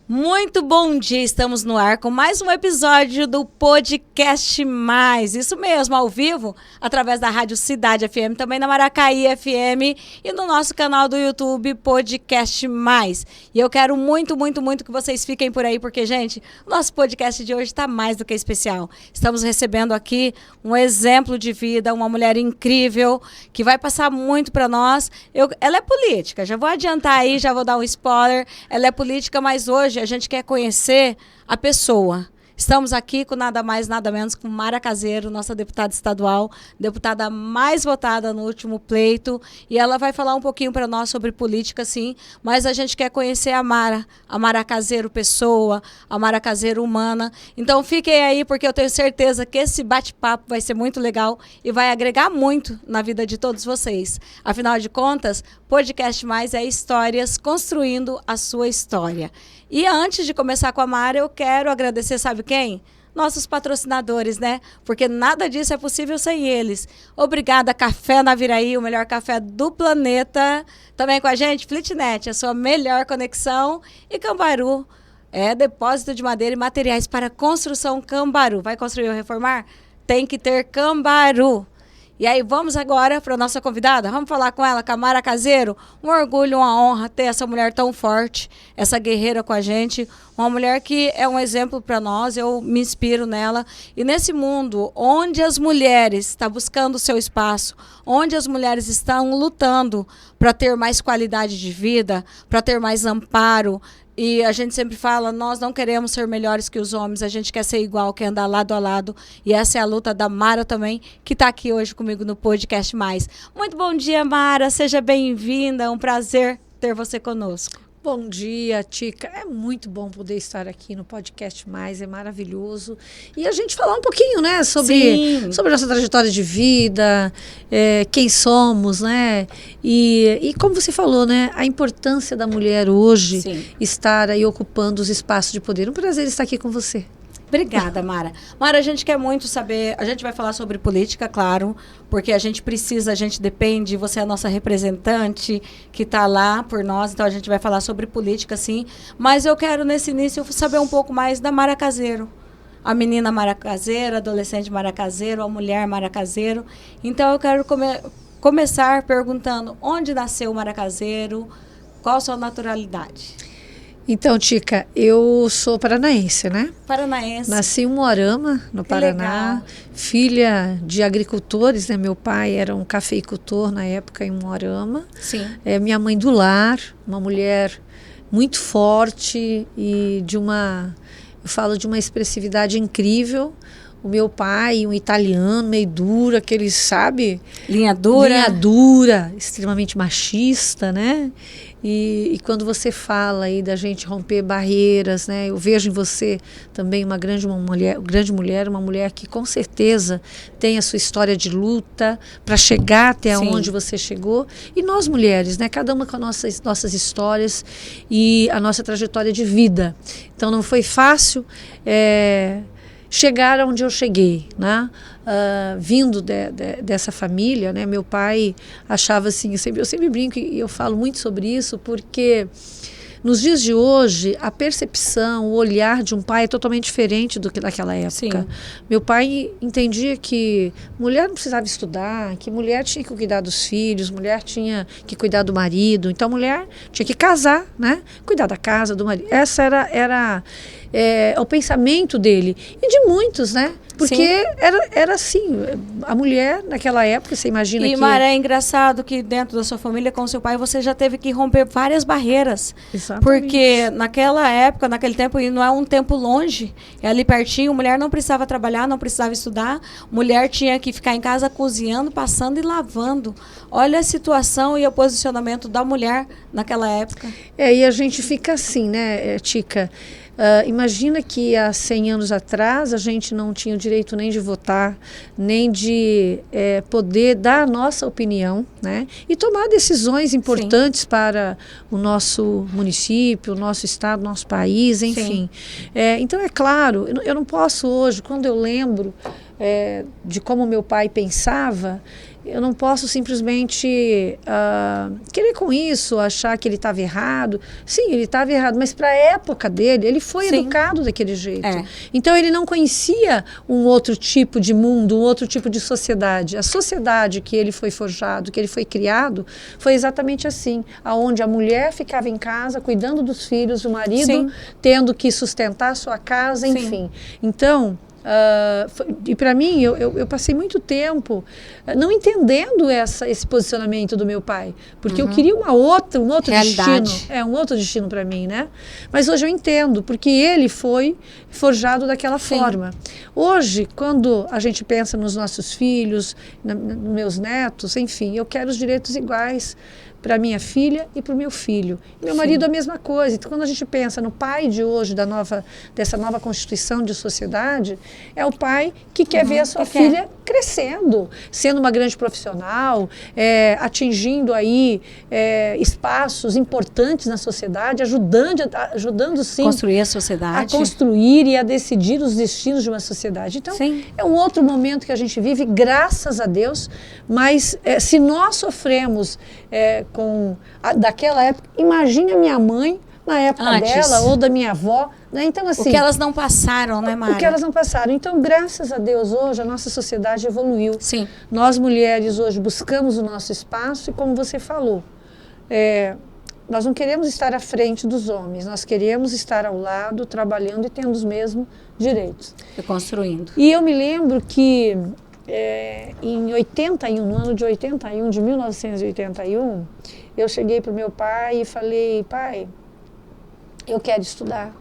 Muito bom dia, estamos no ar com mais um episódio do Podcast Mais, isso mesmo, ao vivo, através da Rádio Cidade FM, também na Maracaí FM e no nosso canal do YouTube Podcast Mais. E eu quero muito que vocês fiquem por aí, porque, gente, o nosso podcast de hoje está mais do que especial. Estamos recebendo aqui um exemplo de vida, uma mulher incrível, que vai passar muito para nós. Ela é política, já vou adiantar aí, já vou dar um spoiler, ela é política, mas hoje a gente quer conhecer a pessoa. Estamos aqui com nada mais, nada menos que Mara Caseiro, nossa deputada estadual, deputada mais votada no último pleito. E ela vai falar um pouquinho para nós sobre política, sim, mas a gente quer conhecer a Mara Caseiro pessoa, a Mara Caseiro humana. Então fiquem aí, porque eu tenho certeza que esse bate-papo vai ser muito legal e vai agregar muito na vida de todos vocês. Afinal de contas, Podcast Mais é histórias construindo a sua história. E antes de começar com a Mara, eu quero agradecer, sabe quem? Nossos patrocinadores, né? Porque nada disso é possível sem eles. Obrigada, Café Naviraí, o melhor café do planeta. Também com a gente, Fleetnet, a sua melhor conexão. E Cambaru, depósito de madeira e materiais para construção Cambaru. Vai construir ou reformar? Tem que ter Cambaru. E aí, vamos agora para a nossa convidada? Vamos falar com ela, com a Mara Caseiro. Um orgulho, uma honra ter essa mulher tão forte, essa guerreira com a gente. Uma mulher que é um exemplo para nós, eu me inspiro nela. E nesse mundo onde as mulheres estão buscando o seu espaço, onde as mulheres estão lutando para ter mais qualidade de vida, para ter mais amparo, e a gente sempre fala, nós não queremos ser melhores que os homens, a gente quer ser igual, quer andar lado a lado. E essa é a luta da Mara também, que está aqui hoje comigo no Podcast Mais. Muito bom dia, Mara, seja bem-vinda, é um prazer ter você conosco. Bom dia, Tica. É muito bom poder estar aqui no Podcast Mais, é maravilhoso. E a gente falar um pouquinho, né, sobre nossa trajetória de vida, quem somos, né? E como você falou, né, a importância da mulher hoje estar aí ocupando os espaços de poder. Um prazer estar aqui com você. Obrigada, Mara. Mara, a gente quer muito saber, a gente vai falar sobre política, claro, porque a gente precisa, a gente depende, você é a nossa representante que está lá por nós, então a gente vai falar sobre política, sim. Mas eu quero, nesse início, saber um pouco mais da Mara Caseiro. A menina Mara Caseiro, a adolescente Mara Caseiro, a mulher Mara Caseiro. Então eu quero começar perguntando onde nasceu Mara Caseiro, qual a sua naturalidade? Então, Tica, eu sou paranaense, né? Paranaense. Nasci em Umuarama, no Paraná. Legal. Filha de agricultores, né? Meu pai era um cafeicultor na época em Umuarama. Sim. Minha mãe do lar, uma mulher muito forte e eu falo de uma expressividade incrível. O meu pai, um italiano, meio duro, aquele, sabe? Linha dura. Linha dura, extremamente machista, né? E quando você fala aí da gente romper barreiras, né? Eu vejo em você também uma grande mulher, uma mulher que com certeza tem a sua história de luta para chegar até onde você chegou. E nós mulheres, né? Cada uma com as nossas histórias e a nossa trajetória de vida. Então não foi fácil chegar onde eu cheguei, né? Vindo dessa família, né? Meu pai achava assim, eu sempre brinco e eu falo muito sobre isso, porque nos dias de hoje a percepção, o olhar de um pai é totalmente diferente do que daquela época. Sim. Meu pai entendia que mulher não precisava estudar, que mulher tinha que cuidar dos filhos, mulher tinha que cuidar do marido, então mulher tinha que casar, né? Cuidar da casa, do marido. Essa era o pensamento dele e de muitos, né? Porque era assim, a mulher naquela época, você imagina que... Mara, é engraçado que dentro da sua família, com seu pai, você já teve que romper várias barreiras. Exatamente. Porque naquela época, naquele tempo, e não é um tempo longe, é ali pertinho, mulher não precisava trabalhar, não precisava estudar, mulher tinha que ficar em casa cozinhando, passando e lavando. Olha a situação e o posicionamento da mulher naquela época. E a gente fica assim, né, Tica? Imagina que há 100 anos atrás a gente não tinha o direito nem de votar, nem de poder dar a nossa opinião, né? E tomar decisões importantes para o nosso município, o nosso estado, o nosso país, enfim. Então, é claro, eu não posso hoje, quando eu lembro de como meu pai pensava, eu não posso simplesmente querer com isso, achar que ele estava errado. Sim, ele estava errado, mas para a época dele, ele foi educado daquele jeito. Então, ele não conhecia um outro tipo de mundo, um outro tipo de sociedade. A sociedade que ele foi forjado, que ele foi criado, foi exatamente assim, aonde a mulher ficava em casa, cuidando dos filhos, o marido tendo que sustentar a sua casa, enfim. Então, e para mim, eu passei muito tempo não entendendo esse posicionamento do meu pai, porque eu queria um outro destino, um outro destino para mim, né? Mas hoje eu entendo, porque ele foi forjado daquela forma. Hoje, quando a gente pensa nos nossos filhos, nos meus netos, enfim, eu quero os direitos iguais para minha filha e para o meu filho. Meu marido a mesma coisa. Então, quando a gente pensa no pai de hoje, dessa nova constituição de sociedade, é o pai que quer ver a sua filha crescendo, sendo uma grande profissional, atingindo aí espaços importantes na sociedade, ajudando sim construir a sociedade, a construir e a decidir os destinos de uma sociedade. Então, é um outro momento que a gente vive, graças a Deus, mas se nós sofremos daquela época, imagine a minha mãe na época dela, ou da minha avó, né? Então, assim, o que elas não passaram, né, Mara? O que elas não passaram. Então, graças a Deus, hoje a nossa sociedade evoluiu. Nós, mulheres, hoje buscamos o nosso espaço e, como você falou, nós não queremos estar à frente dos homens, nós queremos estar ao lado, trabalhando e tendo os mesmos direitos. E construindo. E eu me lembro que em 81, no ano de 81, de 1981, eu cheguei para o meu pai e falei: pai, eu quero estudar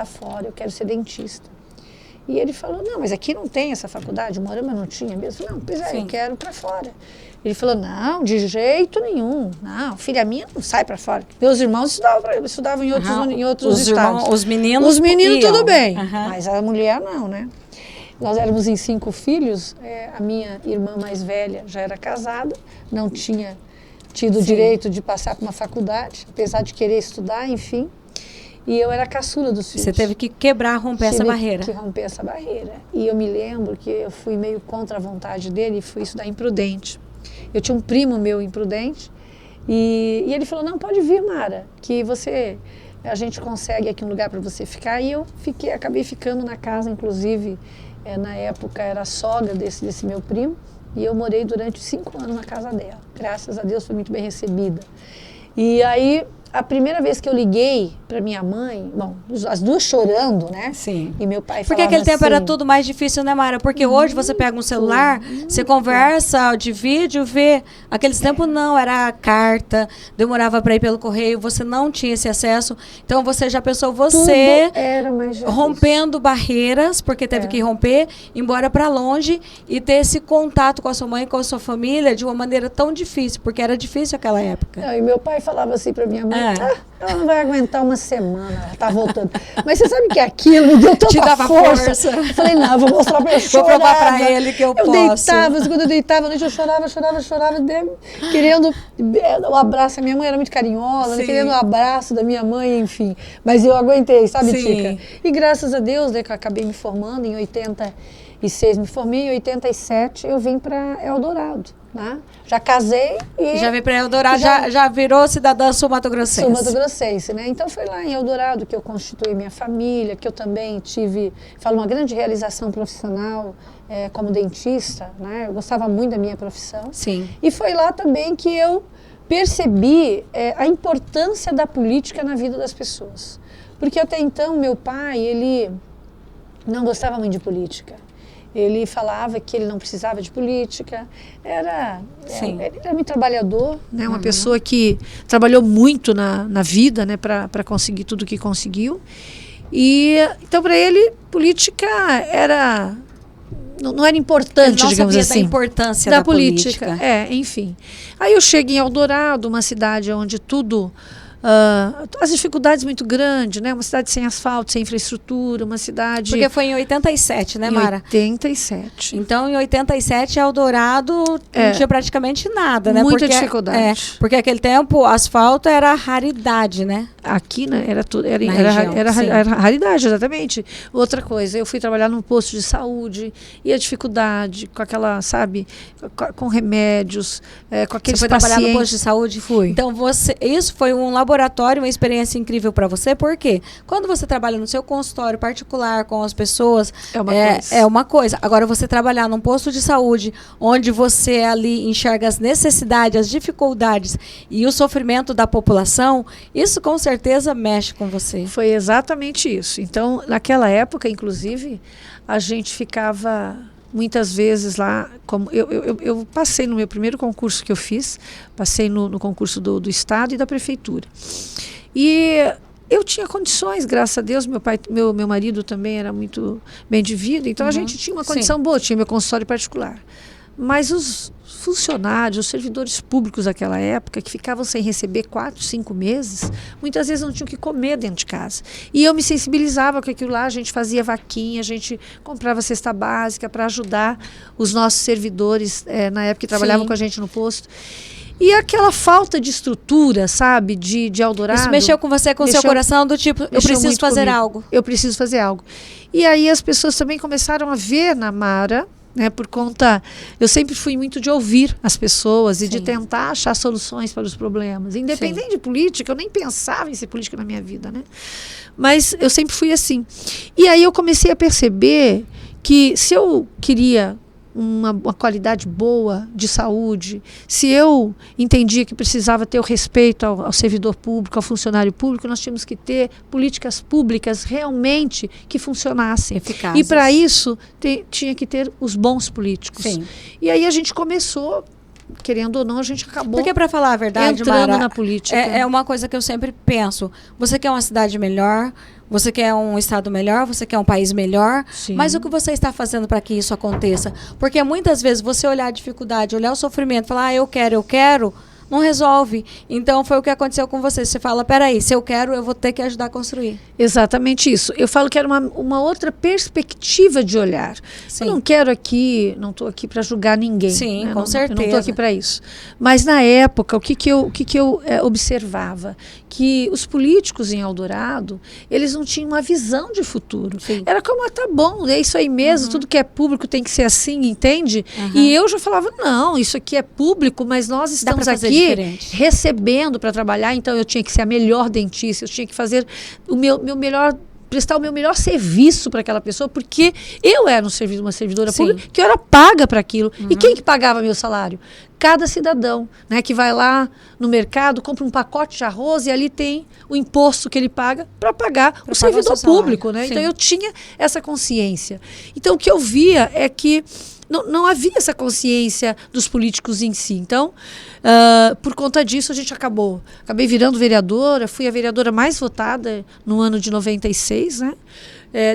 fora, eu quero ser dentista. E ele falou: não, mas aqui não tem essa faculdade, Moarama não tinha mesmo. Não, pois eu quero para fora. Ele falou: não, de jeito nenhum, não, filha minha não sai para fora. Meus irmãos estudavam em outros estados. Os meninos tudo bem, mas a mulher não, né? Nós éramos em 5 filhos, a minha irmã mais velha já era casada, não tinha tido o direito de passar por uma faculdade, apesar de querer estudar, enfim. E eu era a caçula dos filhos. Você teve que romper essa barreira. Tive que romper essa barreira. E eu me lembro que eu fui meio contra a vontade dele e fui estudar em Prudente. Eu tinha um primo meu em Prudente e ele falou: não, pode vir, Mara, que a gente consegue aqui um lugar para você ficar. E eu acabei ficando na casa, inclusive, na época era a sogra desse meu primo, e eu morei durante 5 anos na casa dela. Graças a Deus fui muito bem recebida. E aí, a primeira vez que eu liguei para minha mãe, bom, as duas chorando, né? Sim. E meu pai falava porque aquele tempo assim, era tudo mais difícil, né, Mara? Porque hoje você pega um celular, você conversa de vídeo, vê. Aqueles tempos não, era carta, demorava para ir pelo correio, você não tinha esse acesso. Então você já pensou, você era mais rompendo barreiras, porque teve que romper, ir embora para longe e ter esse contato com a sua mãe, com a sua família, de uma maneira tão difícil, porque era difícil aquela época. Não, e meu pai falava assim para minha mãe: ela não vai aguentar uma semana, ela tá voltando. Mas você sabe que aquilo me deu tanta força. Eu falei: não, eu vou mostrar para ele. Vou provar para ele que eu posso. Quando eu deitava à noite, eu chorava, querendo o abraço. A minha mãe era muito carinhosa, querendo o abraço da minha mãe, enfim. Mas eu aguentei, sabe, Tica? E graças a Deus, né, que eu acabei me formando em 86, me formei em 87, eu vim para Eldorado. Né? Já casei e... Já veio para Eldorado, já virou cidadã sul-mato-grossense. Sul-mato-grossense, né? Então foi lá em Eldorado que eu constituí minha família, que eu também tive, uma grande realização profissional como dentista, né? Eu gostava muito da minha profissão. Sim. E foi lá também que eu percebi a importância da política na vida das pessoas. Porque até então, meu pai, ele não gostava muito de política. Ele falava que ele não precisava de política, ele era muito trabalhador, né? Uma pessoa que trabalhou muito na vida, né? Para conseguir tudo o que conseguiu. E então, para ele, política não era importante, digamos assim. Da importância da política. Enfim. Aí eu cheguei em Eldorado, uma cidade onde tudo as dificuldades muito grandes, né? Uma cidade sem asfalto, sem infraestrutura, uma cidade... Porque foi em 87, né, Mara? Em 87. Então, em 87, Eldorado não tinha praticamente nada, né? Muita dificuldade. Porque naquele tempo, asfalto era raridade, né? Aqui, né, era Região, raridade, exatamente. Outra coisa, eu fui trabalhar num posto de saúde e a dificuldade com aquela, sabe, com remédios, com aqueles pacientes. Você foi trabalhar no posto de saúde? Fui. Então, isso foi um laboratório, uma experiência incrível para você, porque quando você trabalha no seu consultório particular com as pessoas, é uma coisa. Agora, você trabalhar num posto de saúde, onde você ali enxerga as necessidades, as dificuldades e o sofrimento da população, isso com certeza mexe com você. Foi exatamente isso. Então, naquela época, inclusive, a gente ficava muitas vezes lá, como eu passei no meu primeiro concurso que eu fiz, passei no concurso do Estado e da Prefeitura. E eu tinha condições, graças a Deus, meu marido também era muito bem de vida, então a gente tinha uma condição boa, tinha meu consultório particular. Mas os funcionários, os servidores públicos daquela época, que ficavam sem receber 4, 5 meses, muitas vezes não tinham o que comer dentro de casa. E eu me sensibilizava com aquilo lá, a gente fazia vaquinha, a gente comprava cesta básica para ajudar os nossos servidores, na época que trabalhavam com a gente no posto. E aquela falta de estrutura, sabe, de Eldorado... Isso mexeu com você, com o seu coração, do tipo, eu preciso fazer algo. Eu preciso fazer algo. E aí as pessoas também começaram a ver na Mara... Né, por conta, eu sempre fui muito de ouvir as pessoas e de tentar achar soluções para os problemas. Independente de política, eu nem pensava em ser política na minha vida, né? Mas eu sempre fui assim. E aí eu comecei a perceber que se eu queria uma qualidade boa de saúde, se eu entendia que precisava ter o respeito ao servidor público, ao funcionário público, nós tínhamos que ter políticas públicas realmente que funcionassem. Eficazes. E para isso tinha que ter os bons políticos. Sim. E aí a gente começou, querendo ou não, a gente acabou porque, para falar a verdade, entrando Mara, na política. É uma coisa que eu sempre penso. Você quer uma cidade melhor, você quer um estado melhor, você quer um país melhor, mas o que você está fazendo para que isso aconteça? Porque muitas vezes você olhar a dificuldade, olhar o sofrimento, falar, eu quero, não resolve. Então foi o que aconteceu com você. Você fala, peraí, se eu quero, eu vou ter que ajudar a construir. Exatamente isso. Eu falo que era uma outra perspectiva de olhar. Sim. Eu não estou aqui para julgar ninguém. Sim, né? com certeza. Eu não estou aqui para isso. Mas na época, o que eu observava? Que os políticos em Eldorado, eles não tinham uma visão de futuro. Sim. Era como, tá bom, é isso aí mesmo, tudo que é público tem que ser assim, entende? E eu já falava, não, isso aqui é público, mas nós estamos aqui recebendo para trabalhar, então eu tinha que ser a melhor dentista, eu tinha que fazer o meu melhor, prestar o meu melhor serviço para aquela pessoa, porque eu era uma servidora pública, que eu era paga para aquilo. E quem que pagava meu salário? Cada cidadão, né, que vai lá no mercado, compra um pacote de arroz e ali tem o imposto que ele paga para pagar o servidor público, né? Então eu tinha essa consciência. Então o que eu via é que não havia essa consciência dos políticos em si. Então, por conta disso, acabei virando vereadora, fui a vereadora mais votada no ano de 96, né?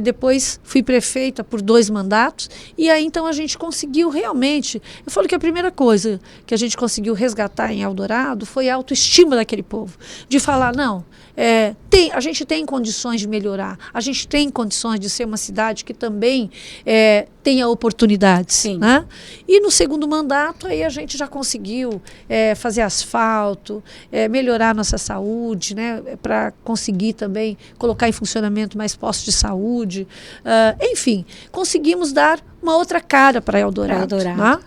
Depois fui prefeita por 2 mandatos, e aí então a gente conseguiu realmente, eu falo que a primeira coisa que a gente conseguiu resgatar em Eldorado foi a autoestima daquele povo, de falar, não, a gente tem condições de melhorar, a gente tem condições de ser uma cidade que também tenha oportunidades. Sim. Né? E no segundo mandato aí a gente já conseguiu fazer asfalto, melhorar a nossa saúde, né? Para conseguir também colocar em funcionamento mais postos de saúde. Enfim, conseguimos dar uma outra cara para Eldorado. Né?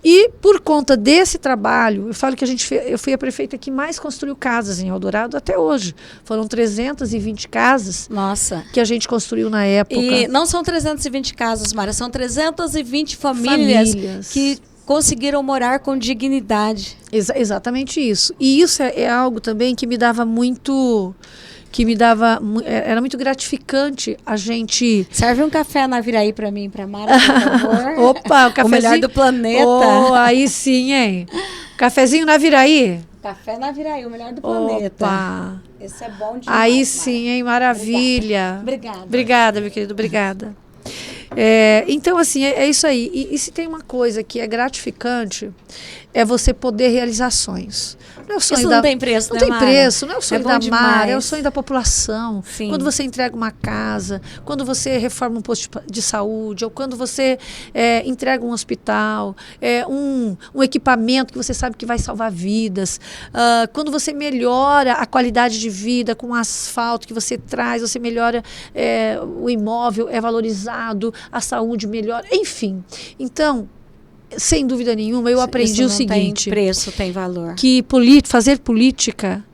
E por conta desse trabalho, eu falo que eu fui a prefeita que mais construiu casas em Eldorado até hoje. Foram 320 casas. Nossa. Que a gente construiu na época. E não são 320 casas, Mara, são 320 famílias. Que conseguiram morar com dignidade. Exatamente isso. E isso é algo também que me dava muito... era muito gratificante a gente... Serve um café na Viraí para mim, para Mara, por favor. Opa, o cafezinho... O melhor do planeta. Oh, aí sim, hein? Cafezinho na Viraí. Café na Viraí, o melhor do planeta. Opa. Esse é bom demais. Aí sim, hein? Maravilha. Obrigada. Obrigada, meu querido, obrigada. Então, assim, é isso aí. E se tem uma coisa que é gratificante, é você poder realizar sonhos. Não é o sonho Isso não tem preço, não né, tem Mara? preço, não é o sonho da demais. Mara, é o sonho da população. Sim. Quando você entrega uma casa, quando você reforma um posto de saúde, ou quando você entrega um hospital, um equipamento que você sabe que vai salvar vidas, quando você melhora a qualidade de vida com o asfalto que você traz, você melhora o imóvel, é valorizado, a saúde melhora, enfim. Então, sem dúvida nenhuma, eu aprendi o seguinte: tem preço, tem valor. Que fazer política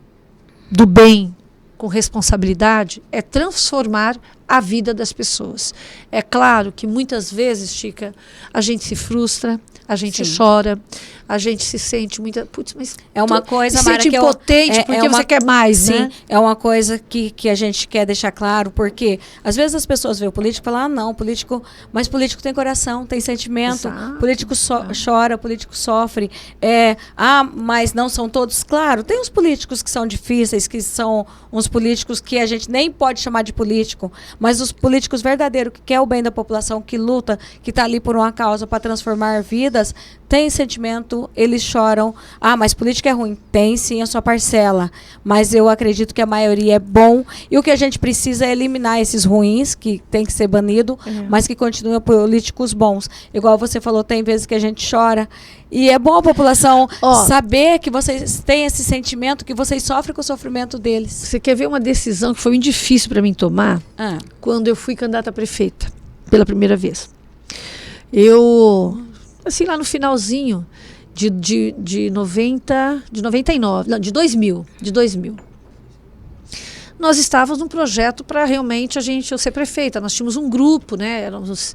do bem com responsabilidade é transformar a vida das pessoas. É claro que muitas vezes, Chica, a gente se frustra, a gente chora, a gente se sente putz, mas é uma coisa, se Mara, sente impotente porque você quer mais, sim, né? É uma coisa que a gente quer deixar claro, porque às vezes as pessoas veem o político e falam, não, mas político tem coração, tem sentimento, Exato. Político chora, político sofre, mas não são todos, claro, tem uns políticos que são difíceis, que são uns políticos que a gente nem pode chamar de político, mas os políticos verdadeiros, que quer o bem da população, que luta, que está ali por uma causa para transformar vidas, tem sentimento, eles choram. Mas política é ruim. Tem sim a sua parcela, mas eu acredito que a maioria é bom, e o que a gente precisa é eliminar esses ruins, que tem que ser banido, mas que continuem políticos bons. Igual você falou, tem vezes que a gente chora, e é bom a população saber que vocês têm esse sentimento, que vocês sofrem com o sofrimento deles. Você quer ver uma decisão que foi muito difícil para mim tomar? Quando eu fui candidata a prefeita pela primeira vez. Eu, assim, lá no finalzinho de 99, não, de 2000. Nós estávamos num projeto para realmente eu ser prefeita. Nós tínhamos um grupo, né? Éramos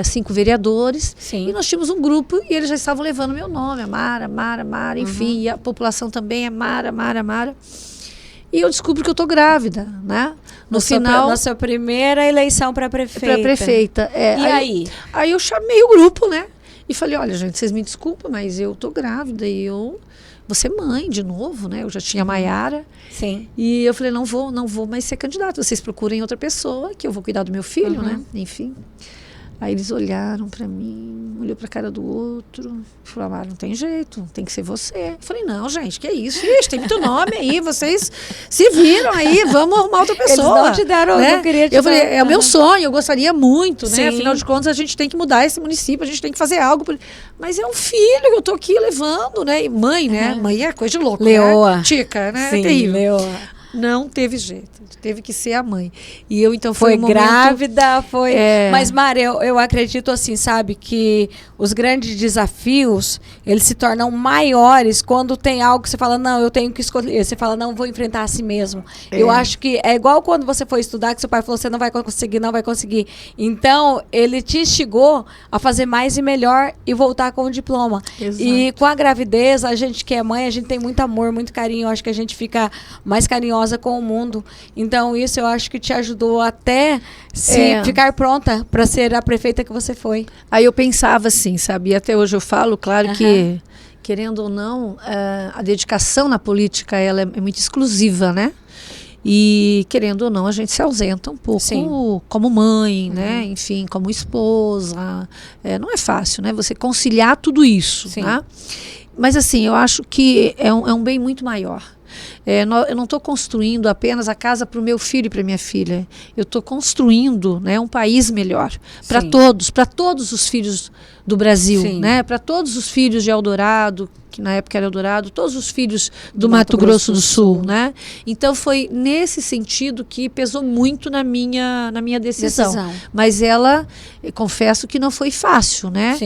5 vereadores. Sim. E nós tínhamos um grupo e eles já estavam levando meu nome, a Mara, enfim. E a população também é Mara. E eu descubro que eu estou grávida, né? No final... Na sua primeira eleição para prefeita. Para prefeita. E aí? Aí eu chamei o grupo, né? E falei, olha, gente, vocês me desculpem, mas eu tô grávida e eu vou ser mãe de novo, né? Eu já tinha Maiara. Sim. E eu falei, não vou mais ser candidata. Vocês procurem outra pessoa, que eu vou cuidar do meu filho, né? Enfim. Aí eles olharam para mim, olhou para a cara do outro, falaram, não tem jeito, tem que ser você. Eu falei, não, gente, que isso? Ixi, tem muito nome aí, vocês se viram aí, vamos arrumar outra pessoa. Eles não te deram, né? Eu queria te Eu falei, é o meu sonho, eu gostaria muito, né? Sim. Afinal de contas, a gente tem que mudar esse município, a gente tem que fazer algo. Mas é um filho que eu tô aqui levando, né? E mãe, né? Mãe é coisa de louco, Leoa. Né? Tica, né? Sim, é terrível. Leoa. Não teve jeito, teve que ser a mãe. E eu, então, foi um momento, grávida, foi... Mas, Mara, eu acredito assim, sabe, que os grandes desafios, eles se tornam maiores quando tem algo que você fala, não, eu tenho que escolher. Você fala, não, vou enfrentar a si mesmo. Eu acho que é igual quando você foi estudar, que seu pai falou, você não vai conseguir. Então, ele te instigou a fazer mais e melhor e voltar com o diploma. Exato. E com a gravidez, a gente que é mãe, a gente tem muito amor, muito carinho. Eu acho que a gente fica mais carinhosa com o mundo. Então, isso eu acho que te ajudou até ficar pronta para ser a prefeita que você foi. Aí eu pensava assim, sabe? E até hoje eu falo, claro que, querendo ou não, a dedicação na política ela é muito exclusiva, né? E, querendo ou não, a gente se ausenta um pouco como mãe, né? Enfim, como esposa. Não é fácil, né? Você conciliar tudo isso, né? Mas, assim, eu acho que é um bem muito maior. Eu não estou construindo apenas a casa para o meu filho e para minha filha. Eu estou construindo, né, um país melhor para todos os filhos do Brasil, né, para todos os filhos de Eldorado, que na época era Eldorado, todos os filhos do Mato Grosso do Sul, né? Então foi nesse sentido que pesou muito na minha decisão. Mas ela, confesso que não foi fácil, né?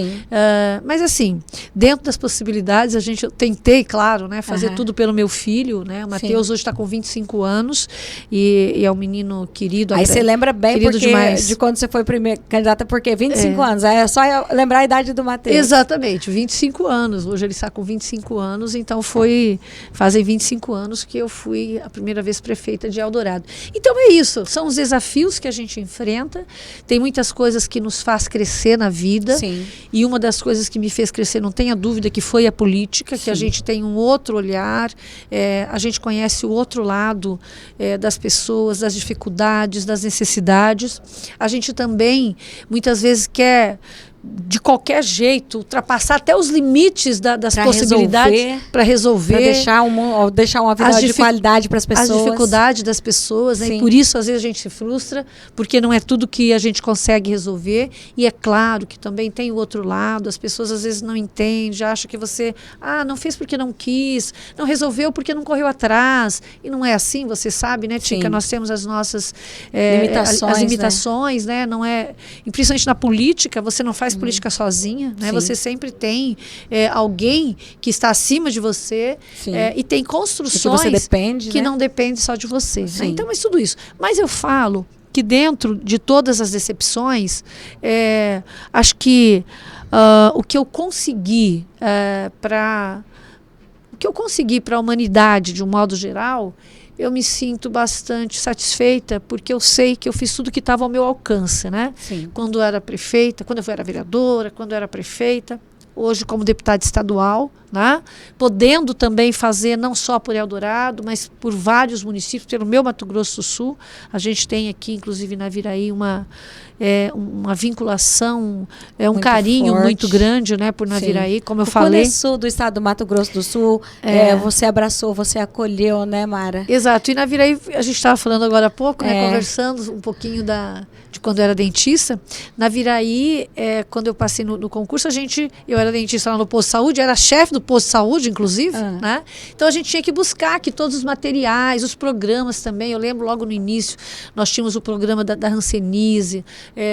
Mas assim, dentro das possibilidades, eu tentei, claro, né, fazer tudo pelo meu filho, né? O Matheus hoje está com 25 anos e é um menino querido. Aí você lembra bem de quando você foi candidata, porque 25 anos, é só lembrar a idade do Matheus. Exatamente, 25 anos. Hoje ele está com 25 anos, então fazem 25 anos que eu fui a primeira vez prefeita de Eldorado. Então é isso, são os desafios que a gente enfrenta, tem muitas coisas que nos faz crescer na vida, e uma das coisas que me fez crescer, não tenha dúvida, que foi a política, que a gente tem um outro olhar, a gente conhece o outro lado das pessoas, das dificuldades, das necessidades. A gente também, muitas vezes, quer de qualquer jeito, ultrapassar até os limites das Pra possibilidades para resolver. Para deixar uma vida de qualidade para as pessoas. As dificuldades das pessoas, né? E por isso, às vezes, a gente se frustra, porque não é tudo que a gente consegue resolver. E é claro que também tem o outro lado, as pessoas às vezes não entendem, acham que você não fez porque não quis, não resolveu porque não correu atrás. E não é assim, você sabe, né, Tica? Nós temos as nossas limitações, né? Não é, e principalmente na política, você não faz política sozinha, né? Você sempre tem alguém que está acima de você e tem construções que você depende, que não depende só de você. Né? Então, mas tudo isso. Mas eu falo que dentro de todas as decepções, acho que o que eu consegui para a humanidade de um modo geral, eu me sinto bastante satisfeita, porque eu sei que eu fiz tudo que estava ao meu alcance, né? Quando eu era prefeita, quando eu era vereadora, quando eu era prefeita, hoje como deputada estadual, né? Podendo também fazer não só por Eldorado, mas por vários municípios, pelo meu Mato Grosso do Sul. A gente tem aqui, inclusive na Viraí, uma vinculação, um muito carinho forte, muito grande, né, por Naviraí, como eu falei. O sul do estado do Mato Grosso do Sul, você abraçou, você acolheu, né, Mara? Exato. E Naviraí, a gente estava falando agora há pouco, né, conversando um pouquinho de quando eu era dentista. Naviraí, quando eu passei no concurso, eu era dentista lá no posto de saúde, era chefe do posto de saúde, inclusive, né? Então a gente tinha que buscar aqui todos os materiais, os programas também. Eu lembro logo no início, nós tínhamos o programa da hanseníase,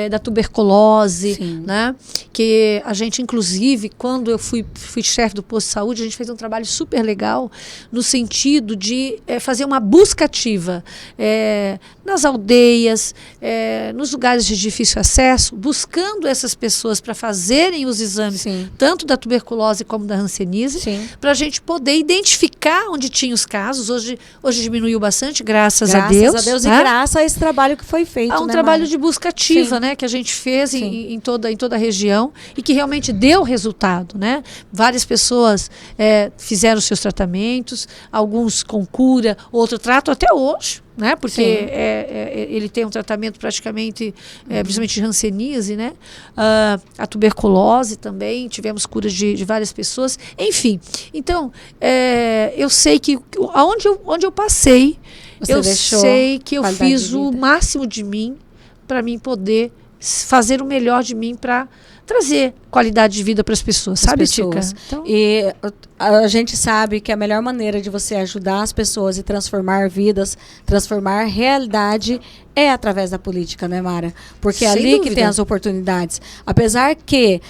da tuberculose, né? Que a gente, inclusive, quando eu fui chefe do posto de saúde, a gente fez um trabalho super legal no sentido de fazer uma busca ativa nas aldeias, nos lugares de difícil acesso, buscando essas pessoas para fazerem os exames, tanto da tuberculose como da hanseníase, para a gente poder identificar onde tinha os casos. Hoje diminuiu bastante, graças a Deus. Graças a Deus, né? E graças a esse trabalho que foi feito. Há um trabalho de busca ativa, né, que a gente fez em toda a região e que realmente deu resultado, né? Várias pessoas fizeram seus tratamentos, alguns com cura, outro trato até hoje, né? Porque ele tem um tratamento praticamente, principalmente de hanseníase, né? A tuberculose também, tivemos curas de várias pessoas. Enfim, então, eu sei que onde eu passei, eu sei que eu fiz o máximo de mim para mim poder fazer o melhor de mim para trazer qualidade de vida para as pessoas, sabe, Tica? Então... E a gente sabe que a melhor maneira de você ajudar as pessoas e transformar vidas, transformar realidade é através da política, né, Mara? Porque é ali que tem as oportunidades. Apesar que,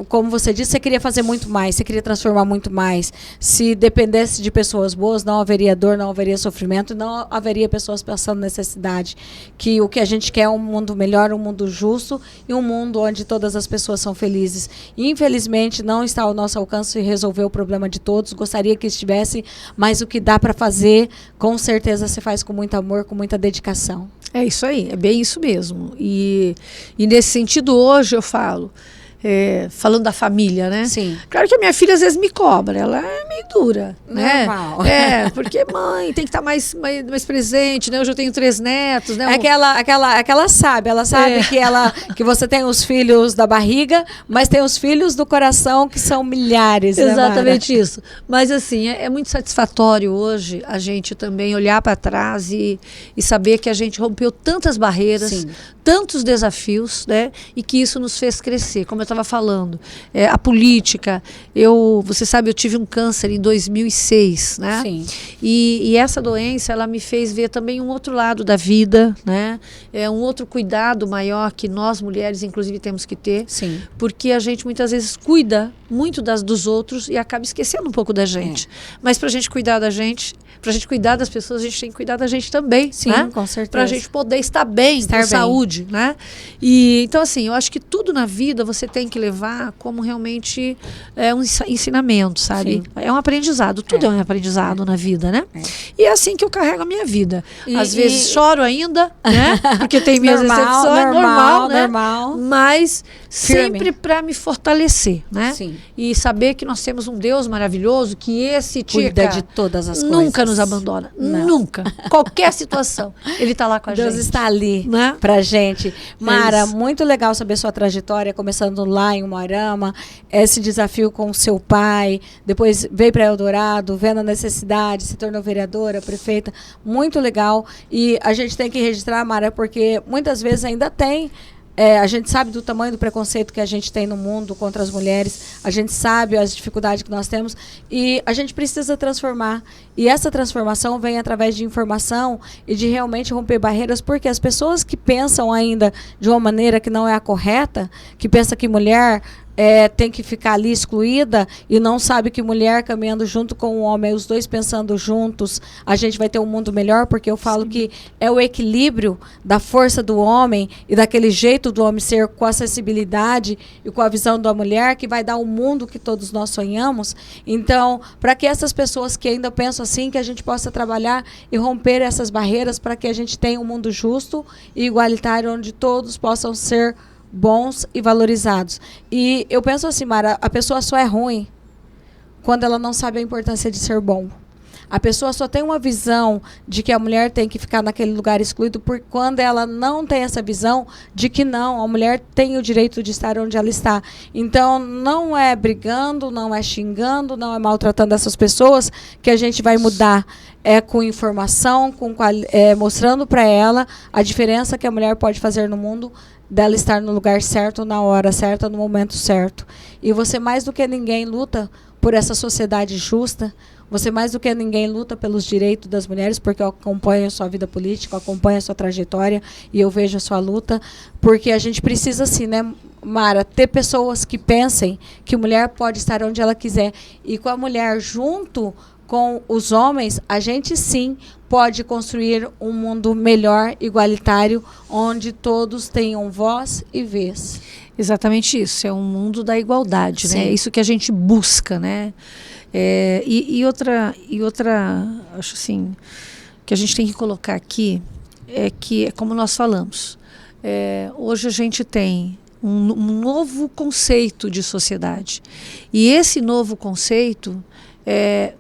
como você disse, você queria fazer muito mais, você queria transformar muito mais. Se dependesse de pessoas boas, não haveria dor, não haveria sofrimento, não haveria pessoas passando necessidade. Que o que a gente quer é um mundo melhor, um mundo justo e um mundo onde todas as pessoas são felizes. E, infelizmente, não está ao nosso alcance resolver o problema de todos. Gostaria que estivesse, mas o que dá para fazer, com certeza você faz com muito amor, com muita dedicação. É isso aí, é bem isso mesmo. E nesse sentido, hoje eu falo, falando da família, né? Sim. Claro que a minha filha às vezes me cobra, ela é meio dura, normal, né? Porque mãe tem que estar mais presente, né? Hoje eu tenho 3 netos, né? Ela sabe que você tem os filhos da barriga, mas tem os filhos do coração que são milhares. Exatamente, né, isso. Mas assim, é muito satisfatório hoje a gente também olhar para trás e saber que a gente rompeu tantas barreiras, tantos desafios, né? E que isso nos fez crescer. Como eu estava falando, a política, você sabe, eu tive um câncer em 2006, né? Sim. E essa doença, ela me fez ver também um outro lado da vida, né? Um outro cuidado maior que nós mulheres, inclusive, temos que ter. Sim. Porque a gente muitas vezes cuida muito dos outros e acaba esquecendo um pouco da gente. Mas para a gente cuidar da gente, para a gente cuidar das pessoas, a gente tem que cuidar da gente também. Sim, né? Com certeza. Para a gente poder estar bem, com saúde, né? E então, assim, eu acho que tudo na vida você tem que levar como realmente um ensinamento, sabe? Sim. É um aprendizado, tudo é um aprendizado na vida, né? E é assim que eu carrego a minha vida. Às vezes choro ainda, né? Porque tem minhas decepções, normal, né? Normal. Mas sempre para me fortalecer, né? Sim. E saber que nós temos um Deus maravilhoso, que esse cuida de todas as coisas. Nunca nos abandona. Não. Nunca. Qualquer situação, ele está lá com a Deus gente. Deus está ali, né? Pra gente. Mara, muito legal saber sua trajetória, começando lá em Umuarama, esse desafio com seu pai, depois veio para Eldorado, vendo a necessidade, se tornou vereadora, prefeita. Muito legal. E a gente tem que registrar, Mara, porque muitas vezes ainda tem. A gente sabe do tamanho do preconceito que a gente tem no mundo contra as mulheres, a gente sabe as dificuldades que nós temos e a gente precisa transformar. E essa transformação vem através de informação e de realmente romper barreiras, porque as pessoas que pensam ainda de uma maneira que não é a correta, que pensa que mulher tem que ficar ali excluída e não sabe que mulher caminhando junto com o homem, os dois pensando juntos, a gente vai ter um mundo melhor, porque eu falo que é o equilíbrio da força do homem e daquele jeito do homem ser com a acessibilidade e com a visão da mulher que vai dar o mundo que todos nós sonhamos. Então, para que essas pessoas que ainda pensam assim, que a gente possa trabalhar e romper essas barreiras para que a gente tenha um mundo justo e igualitário, onde todos possam ser bons e valorizados. E eu penso assim, Mara, a pessoa só é ruim quando ela não sabe a importância de ser bom. A pessoa só tem uma visão de que a mulher tem que ficar naquele lugar excluído por quando ela não tem essa visão de que não, a mulher tem o direito de estar onde ela está. Então, não é brigando, não é xingando, não é maltratando essas pessoas que a gente vai mudar. É com informação, mostrando para ela a diferença que a mulher pode fazer no mundo, dela estar no lugar certo, na hora certa, no momento certo. E você mais do que ninguém luta por essa sociedade justa, você mais do que ninguém luta pelos direitos das mulheres, porque eu acompanho a sua vida política, eu acompanho a sua trajetória e eu vejo a sua luta, porque a gente precisa, assim, né, Mara, ter pessoas que pensem que mulher pode estar onde ela quiser. E com a mulher junto com os homens, a gente sim pode construir um mundo melhor, igualitário, onde todos tenham voz e vez. Exatamente isso, é um mundo da igualdade, né? É isso que a gente busca, né? E outra, acho assim, que a gente tem que colocar aqui é que, como nós falamos, hoje a gente tem um novo conceito de sociedade. E esse novo conceito é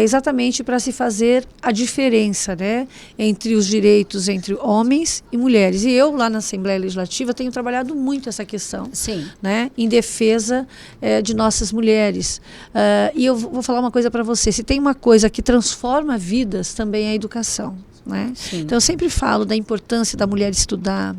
exatamente para se fazer a diferença, né, entre os direitos entre homens e mulheres. E eu, lá na Assembleia Legislativa, tenho trabalhado muito essa questão, né, em defesa de nossas mulheres. E eu vou falar uma coisa para você, se tem uma coisa que transforma vidas, também é a educação. Né? Então eu sempre falo da importância da mulher estudar,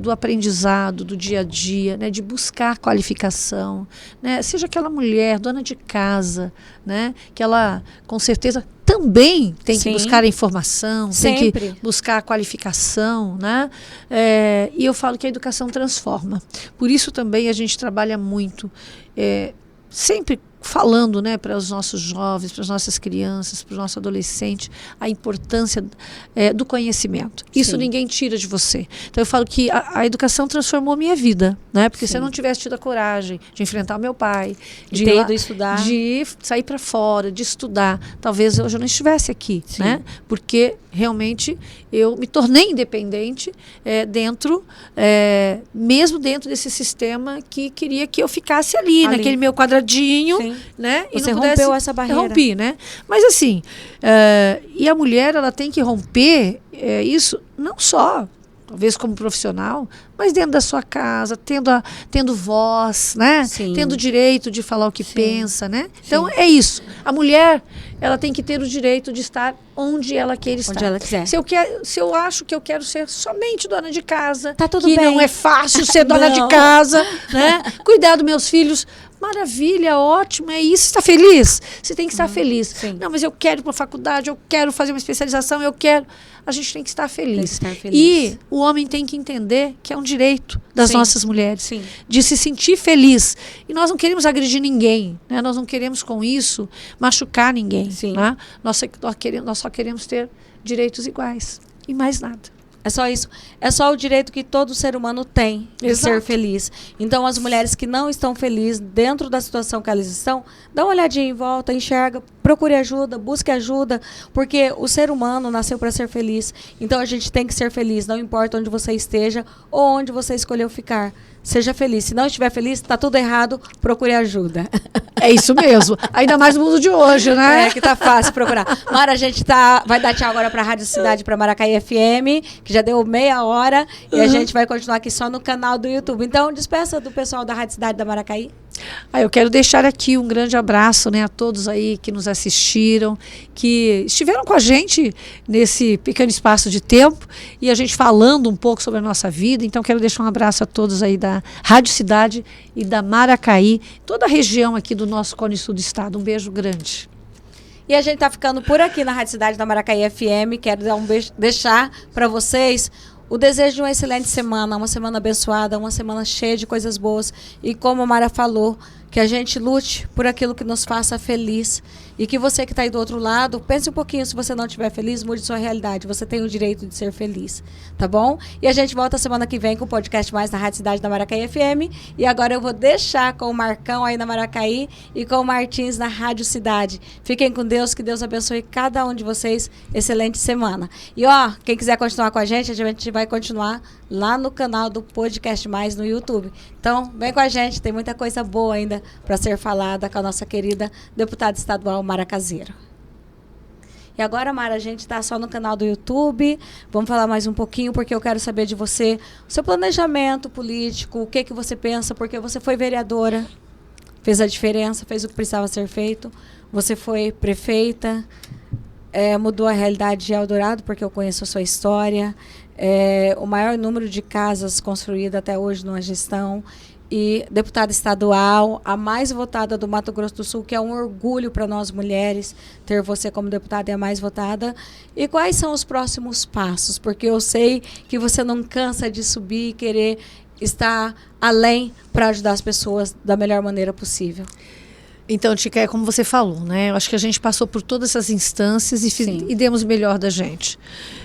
do aprendizado, do dia a dia, né? De buscar qualificação, né? Seja aquela mulher dona de casa, né? Que ela com certeza também tem que buscar a informação, tem que buscar a qualificação, né? E eu falo que a educação transforma. Por isso também a gente trabalha muito, sempre falando, né, para os nossos jovens, para as nossas crianças, para os nossos adolescentes, a importância do conhecimento. Isso ninguém tira de você. Então eu falo que a educação transformou minha vida, né? Porque se eu não tivesse tido a coragem de enfrentar o meu pai, de ter ido estudar, de sair para fora, de estudar, talvez hoje eu não estivesse aqui, né? Porque realmente eu me tornei independente mesmo dentro desse sistema que queria que eu ficasse ali. Naquele meu quadradinho. Né? Você rompeu essa barreira. Rompi, né? Mas assim, e a mulher, ela tem que romper isso não só, talvez como profissional, mas dentro da sua casa, tendo voz, né? Tendo o direito de falar o que pensa, né? Então é isso. A mulher, ela tem que ter o direito de estar onde ela quer estar. Onde ela quiser. Se eu acho que eu quero ser somente dona de casa, tá tudo que bem. Não é fácil ser dona de casa, né? Cuidar dos meus filhos. Maravilha, ótimo, é isso. Está feliz? Você tem que estar feliz. Não, mas eu quero ir para a faculdade, eu quero fazer uma especialização, a gente tem que estar feliz. E o homem tem que entender que é um direito das nossas mulheres, de se sentir feliz. E nós não queremos agredir ninguém, né? Nós não queremos com isso machucar ninguém. Né? Nós só queremos ter direitos iguais e mais nada. É só isso. É só o direito que todo ser humano tem de ser feliz. Então, as mulheres que não estão felizes dentro da situação que elas estão, dá uma olhadinha em volta, enxerga procure ajuda, busque ajuda, porque o ser humano nasceu para ser feliz. Então a gente tem que ser feliz, não importa onde você esteja ou onde você escolheu ficar. Seja feliz. Se não estiver feliz, está tudo errado, procure ajuda. É isso mesmo. Ainda mais no mundo de hoje, né? É, que tá fácil procurar. Mara, a gente vai dar tchau agora para a Rádio Cidade, para Maracaí FM, que já deu meia hora, e a gente vai continuar aqui só no canal do YouTube. Então, despeça do pessoal da Rádio Cidade da Maracaí. Eu quero deixar aqui um grande abraço, né, a todos aí que nos assistiram, que estiveram com a gente nesse pequeno espaço de tempo e a gente falando um pouco sobre a nossa vida. Então quero deixar um abraço a todos aí da Rádio Cidade e da Maracaí, toda a região aqui do nosso Cone Sul do estado. Um beijo grande. E a gente tá ficando por aqui na Rádio Cidade da Maracaí FM. Quero dar um beijo, deixar para vocês o desejo de uma excelente semana, uma semana abençoada, uma semana cheia de coisas boas. E como a Mara falou, que a gente lute por aquilo que nos faça feliz. E que você que está aí do outro lado, pense um pouquinho, se você não estiver feliz, mude sua realidade. Você tem o direito de ser feliz, tá bom? E a gente volta semana que vem com o podcast mais na Rádio Cidade da Maracaí FM. E agora eu vou deixar com o Marcão aí na Maracaí e com o Martins na Rádio Cidade. Fiquem com Deus, que Deus abençoe cada um de vocês. Excelente semana. E ó, quem quiser continuar com a gente vai continuar lá no canal do Podcast Mais no YouTube. Então, vem com a gente, tem muita coisa boa ainda para ser falada com a nossa querida deputada estadual Mara Caseiro. E agora, Mara, a gente está só no canal do YouTube. Vamos falar mais um pouquinho, porque eu quero saber de você, o seu planejamento político, o que você pensa, porque você foi vereadora, fez a diferença, fez o que precisava ser feito. Você foi prefeita, mudou a realidade de Eldorado, porque eu conheço a sua história. O maior número de casas construídas até hoje numa gestão. E deputada estadual, a mais votada do Mato Grosso do Sul, que é um orgulho para nós mulheres ter você como deputada e a mais votada. E quais são os próximos passos? Porque eu sei que você não cansa de subir e querer estar além para ajudar as pessoas da melhor maneira possível. Então, Tica, é como você falou, né? Eu acho que a gente passou por todas essas instâncias e demos o melhor da gente.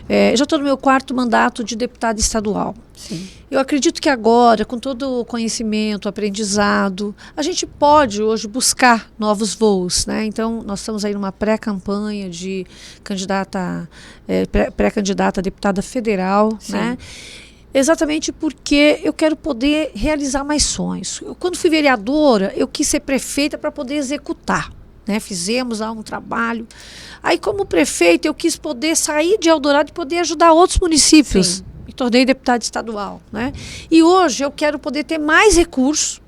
Eu já estou no meu 4º mandato de deputada estadual. Sim. Eu acredito que agora, com todo o conhecimento, aprendizado, a gente pode hoje buscar novos voos, né? Então, nós estamos aí numa pré-campanha de pré-candidata a deputada federal, sim, né? Exatamente porque eu quero poder realizar mais sonhos. Quando fui vereadora, eu quis ser prefeita para poder executar, né? Fizemos lá um trabalho. Aí, como prefeita, eu quis poder sair de Eldorado e poder ajudar outros municípios. Sim. Me tornei deputada estadual, né? E hoje eu quero poder ter mais recursos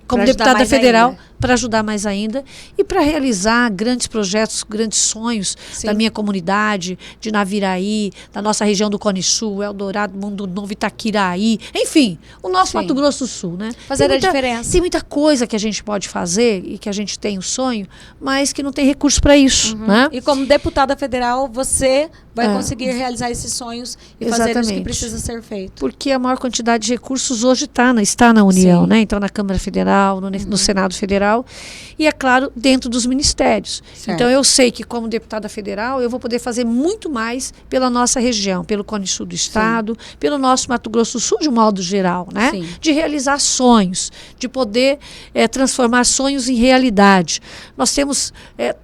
como deputada federal para ajudar mais ainda e para realizar grandes projetos, grandes sonhos, sim, da minha comunidade, de Naviraí, da nossa região do Cone Sul, Eldorado, Mundo Novo, Itaquiraí, enfim, o nosso, sim, Mato Grosso do Sul, né? Fazer a diferença. Tem muita coisa que a gente pode fazer e que a gente tem o sonho, mas que não tem recurso para isso, né? E como deputada federal, você vai conseguir realizar esses sonhos e exatamente, fazer o que precisa ser feito. Porque a maior quantidade de recursos hoje está na União, sim, né? Então, na Câmara Federal, no Senado Federal, e, é claro, dentro dos ministérios. Certo. Então, eu sei que, como deputada federal, eu vou poder fazer muito mais pela nossa região, pelo Cone Sul do estado, sim, pelo nosso Mato Grosso do Sul, de um modo geral, né? Sim. De realizar sonhos, de poder transformar sonhos em realidade. Nós temos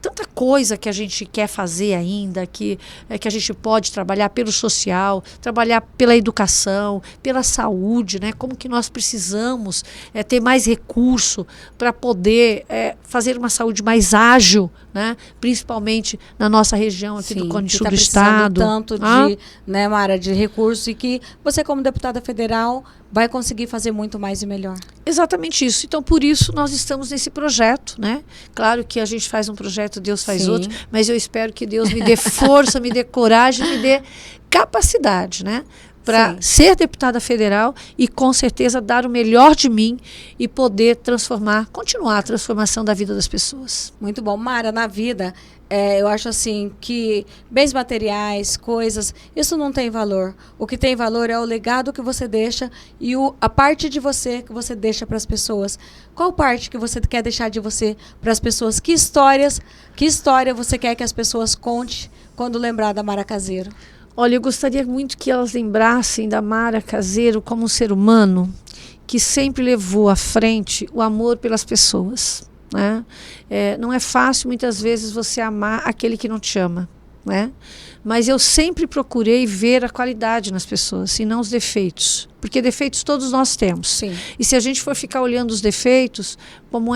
tanta coisa que a gente quer fazer ainda, que a gente pode trabalhar pelo social, trabalhar pela educação, pela saúde, né? Como que nós precisamos ter mais recurso para poder fazer uma saúde mais ágil, né? Principalmente na nossa região aqui, sim, do Cone Sul do estado. Tanto de, né, Mara, de recursos, e que você, como deputada federal, vai conseguir fazer muito mais e melhor. Exatamente isso. Então, por isso, nós estamos nesse projeto, né? Claro que a gente faz um projeto, Deus faz, sim, outro, mas eu espero que Deus me dê força, me dê coragem, me dê capacidade, né? Para ser deputada federal e, com certeza, dar o melhor de mim e poder continuar a transformação da vida das pessoas. Muito bom. Mara, na vida, eu acho assim que bens materiais, coisas, isso não tem valor. O que tem valor é o legado que você deixa e a parte de você que você deixa para as pessoas. Qual parte que você quer deixar de você para as pessoas? Que história você quer que as pessoas contem quando lembrar da Mara Caseiro? Olha, eu gostaria muito que elas lembrassem da Mara Caseiro como um ser humano que sempre levou à frente o amor pelas pessoas, né? Não é fácil, muitas vezes, você amar aquele que não te ama, né? Mas eu sempre procurei ver a qualidade nas pessoas e não os defeitos, porque defeitos todos nós temos. Sim. E se a gente for ficar olhando os defeitos, como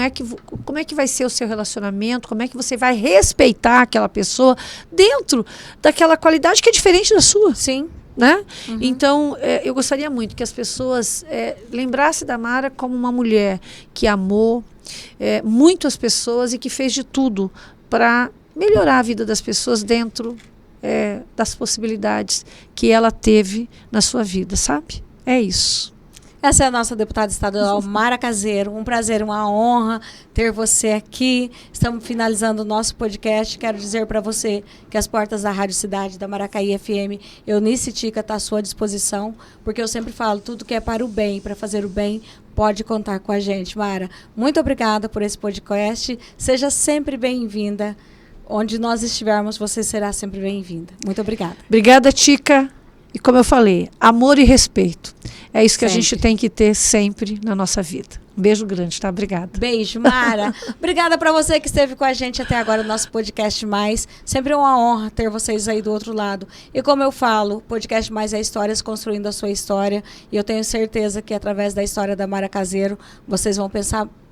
é que vai ser o seu relacionamento, como é que você vai respeitar aquela pessoa dentro daquela qualidade que é diferente da sua? Sim. Né? Então, eu gostaria muito que as pessoas lembrassem da Mara como uma mulher que amou muito as pessoas e que fez de tudo para melhorar a vida das pessoas dentro das possibilidades que ela teve na sua vida, sabe? É isso. Essa é a nossa deputada estadual, Mara Caseiro. Um prazer, uma honra ter você aqui. Estamos finalizando o nosso podcast. Quero dizer para você que as portas da Rádio Cidade, da Maracaí FM, Eunice Tica está à sua disposição, porque eu sempre falo, tudo que é para o bem, para fazer o bem, pode contar com a gente. Mara, muito obrigada por esse podcast. Seja sempre bem-vinda. Onde nós estivermos, você será sempre bem-vinda. Muito obrigada. Obrigada, Tica. E como eu falei, amor e respeito. É isso que Sempre. A gente tem que ter sempre na nossa vida. Um beijo grande, tá? Obrigada. Beijo, Mara. Obrigada para você que esteve com a gente até agora no nosso Podcast Mais. Sempre é uma honra ter vocês aí do outro lado. E como eu falo, Podcast Mais é histórias construindo a sua história. E eu tenho certeza que através da história da Mara Caseiro, vocês vão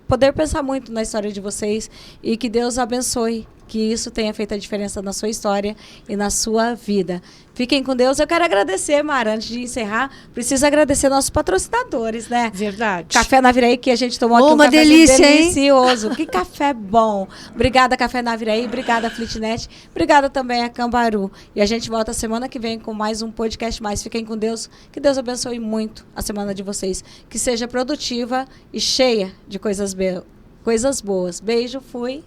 poder pensar muito na história de vocês e que Deus abençoe, que isso tenha feito a diferença na sua história e na sua vida. Fiquem com Deus. Eu quero agradecer, Mara, antes de encerrar, preciso agradecer nossos patrocinadores, né? Verdade. Café Naviraí, que a gente tomou aqui Uma delícia, hein? delicioso. Que café bom. Obrigada, Café Naviraí. Obrigada, Flitnet. Obrigada também a Cambaru. E a gente volta semana que vem com mais um Podcast Mais. Fiquem com Deus. Que Deus abençoe muito a semana de vocês. Que seja produtiva e cheia de coisas boas. Beijo, fui.